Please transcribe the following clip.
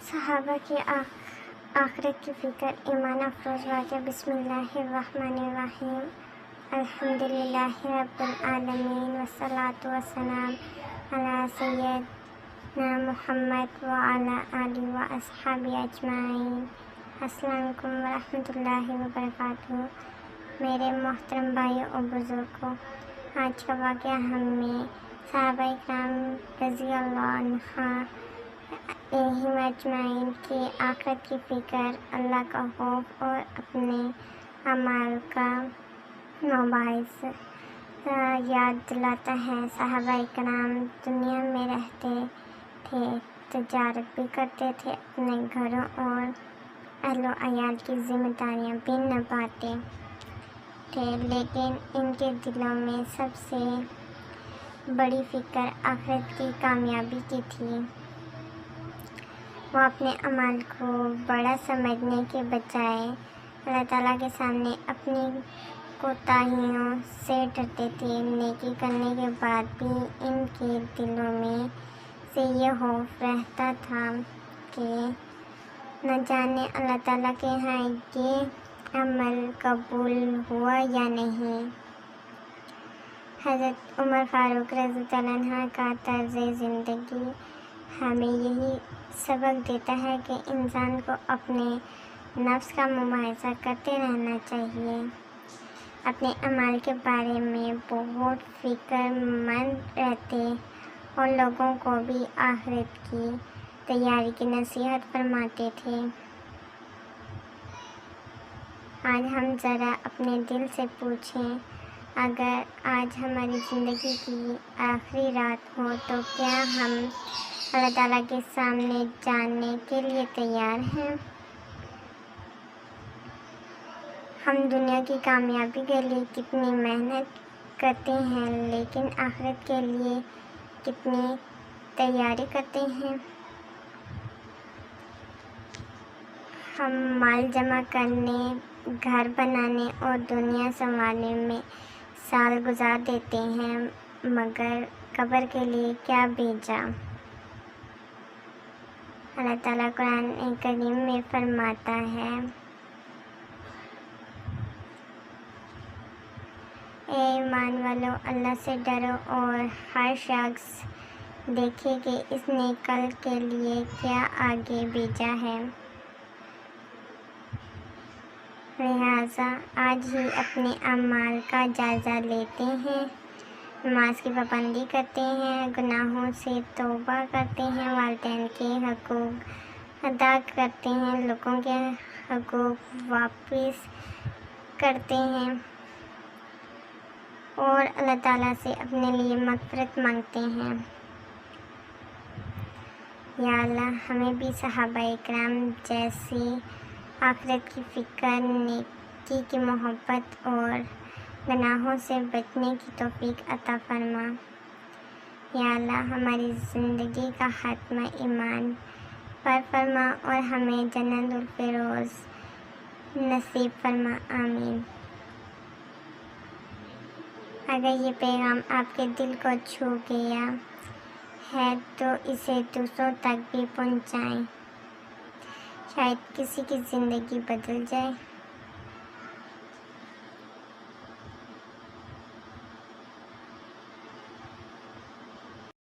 صحابہ کی آخرت کی فکر، ایمان افروز واقعہ۔ بسم اللہ الرحمن الرحیم۔ الحمدللہ رب العالمین والصلاة والسلام علی سیدنا محمد وعلی آلہ واصحابہ اجمعین۔ السلام علیکم ورحمۃ اللہ وبرکاتہ۔ میرے محترم بھائیوں اور بزرگوں، آج کا واقعہ ہمیں صحابہ کرام رضی اللہ عنہم اجمعین کی آخرت کی فکر، اللہ کا خوف اور اپنے اعمال کا مباحث یاد دلاتا ہے۔ صحابہ کرام دنیا میں رہتے تھے، تجارت بھی کرتے تھے، اپنے گھروں اور اہل و عیال کی ذمہ داریاں بھی نبھاتے تھے، لیکن ان کے دلوں میں سب سے بڑی فکر آخرت کی کامیابی کی تھی۔ وہ اپنے اعمال کو بڑا سمجھنے کے بجائے اللہ تعالیٰ کے سامنے اپنی کوتاہیوں سے ڈرتے تھے۔ نیکی کرنے کے بعد بھی ان کے دلوں میں سے یہ خوف رہتا تھا کہ نہ جانے اللہ تعالیٰ کے ہاں یہ عمل قبول ہوا یا نہیں۔ حضرت عمر فاروق رضی اللہ عنہ کا طرز زندگی ہمیں یہی سبق دیتا ہے کہ انسان کو اپنے نفس کا محاسبہ کرتے رہنا چاہیے، اپنے اعمال کے بارے میں بہت فکر مند رہتے اور لوگوں کو بھی آخرت کی تیاری کی نصیحت فرماتے تھے۔ آج ہم ذرا اپنے دل سے پوچھیں، اگر آج ہماری زندگی کی آخری رات ہو تو کیا ہم اللہ تعالیٰ کے سامنے جانے کے لیے تیار ہیں؟ ہم دنیا کی کامیابی کے لیے کتنی محنت کرتے ہیں، لیکن آخرت کے لیے کتنی تیاری کرتے ہیں؟ ہم مال جمع کرنے، گھر بنانے اور دنیا سنوارنے میں سال گزار دیتے ہیں، مگر قبر کے لیے کیا بھیجا؟ اللہ تعالیٰ قرآن کریم میں فرماتا ہے، اے ایمان والو، اللہ سے ڈرو اور ہر شخص دیکھے کہ اس نے کل کے لیے کیا آگے بھیجا ہے۔ لہٰذا آج ہی اپنے اعمال کا جائزہ لیتے ہیں، نماز کی پابندی کرتے ہیں، گناہوں سے توبہ کرتے ہیں، والدین کے حقوق ادا کرتے ہیں، لوگوں کے حقوق واپس کرتے ہیں اور اللہ تعالیٰ سے اپنے لیے مغفرت مانگتے ہیں۔ یا اللہ، ہمیں بھی صحابہ کرام جیسی آخرت کی فکر، نیکی کی محبت اور گناہوں سے بچنے کی توفیق عطا فرما۔ یا اللہ، ہماری زندگی کا خاتمہ ایمان پر فرما اور ہمیں جنت الفردوس نصیب فرما، آمین۔ اگر یہ پیغام آپ کے دل کو چھو گیا ہے تو اسے دوسروں تک بھی پہنچائیں، شاید کسی کی زندگی بدل جائے۔